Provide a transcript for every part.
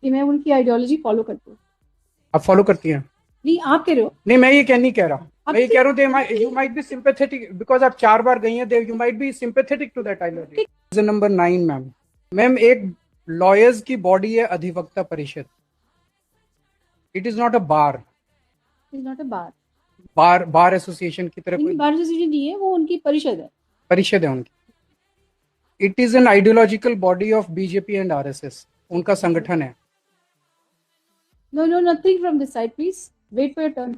कि मैं उनकी आइडियोलॉजी फॉलो करती हूँ। आप फॉलो करती हैं? नहीं, आप कह रहे हो। नहीं, मैं ये नहीं कह रहा। आप मैं ये कह रहा हूँ you might be sympathetic because आप 4 बार गई हैं, you might be sympathetic to that ideology. Reason number 9 ma'am. Ma'am, एक लॉयर्स की बॉडी है अधिवक्ता परिषद। It is not a bar. Is not a bar. Bar association की तरह कोई बार एसोसिएशन नहीं है, वो उनकी परिषद है। परिषद है उनकी। It is an ideological body of BJP and RSS. उनका संगठन है। No no, nothing from this side, please wait for your turn.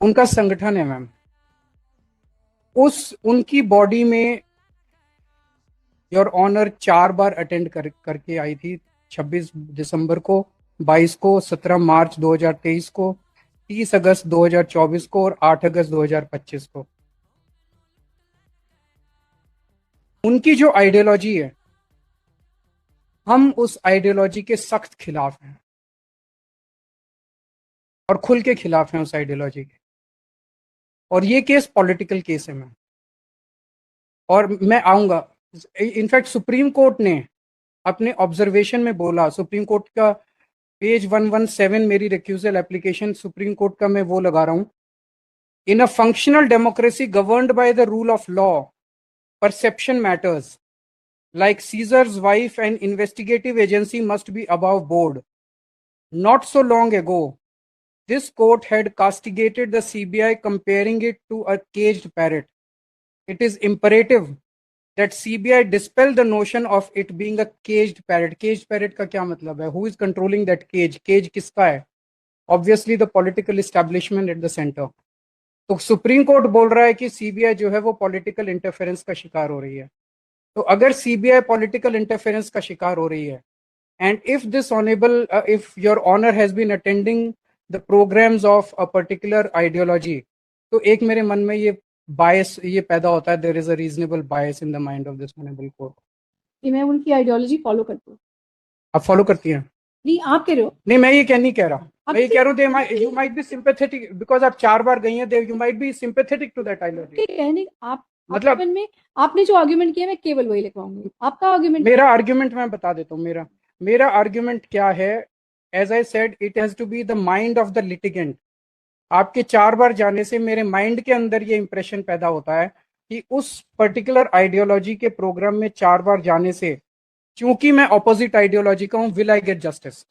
उनका संगठन है मैम। उस उनकी बॉडी में योर ऑनर 4 बार अटेंड करके आई थी। 26 दिसंबर को, 22 को, 17 मार्च 2023 को, 30 अगस्त 2024 को और 8 अगस्त 2025 को। उनकी जो आइडियोलॉजी है, हम उस आइडियोलॉजी के सख्त खिलाफ हैं और खुल के खिलाफ हैं उस आइडियोलॉजी के। और ये केस पॉलिटिकल केस है मैम। और मैं आऊंगा, इनफैक्ट सुप्रीम कोर्ट ने अपने ऑब्जर्वेशन में बोला, सुप्रीम कोर्ट का पेज 117 मेरी रिक्यूजल एप्लीकेशन सुप्रीम कोर्ट का मैं वो लगा रहा हूं। In a functional democracy governed by the rule of law, perception matters like Caesar's wife and investigative agency must be above board. Not so long ago, this court had castigated the CBI, comparing it to a caged parrot. It is imperative that CBI dispel the notion of it being a caged parrot. Caged parrot का क्या मतलब है? Who is controlling that cage? Cage किसका है? Obviously the political establishment at the center. तो supreme court बोल रहा है कि सीबीआई जो है वो पॉलिटिकल इंटरफेरेंस का शिकार हो रही है। तो अगर सीबीआई पॉलिटिकल इंटरफेरेंस का शिकार हो रही है, and if this honourable if your honour has been attending the programmes of a particular ideology, तो एक मेरे मन में ये बायस ये पैदा होता है, there is a reasonable bias in the mind of this honourable court. कि मैं उनकी आइडियोलॉजी फॉलो करती हूँ। आप फॉलो करती हैं? नहीं, आप कह रहे हो। नहीं, मैं ये नहीं कह रहा। आप मैं ये कह रहा हूँ you might be sympathetic because आप 4 बार गई हैं, you might be sympathetic to that ideology. कहने आप मतलब आर्गुमेंट में आपने जो आर्गुमेंट किया, मैं केवल वही लिखवाऊंगी। आपका आर्गुमेंट। मेरा आर्ग्यूमेंट मैं बता देता हूँ। मेरा आर्ग्यूमेंट क्या है? As I said, it has to be the mind of the litigant. आपके 4 बार जाने से मेरे माइंड के अंदर ये इंप्रेशन पैदा होता है कि उस पर्टिकुलर आइडियोलॉजी के प्रोग्राम में 4 बार जाने से, चूंकि मैं ऑपोजिट आइडियोलॉजी का हूं, विल आई गेट जस्टिस।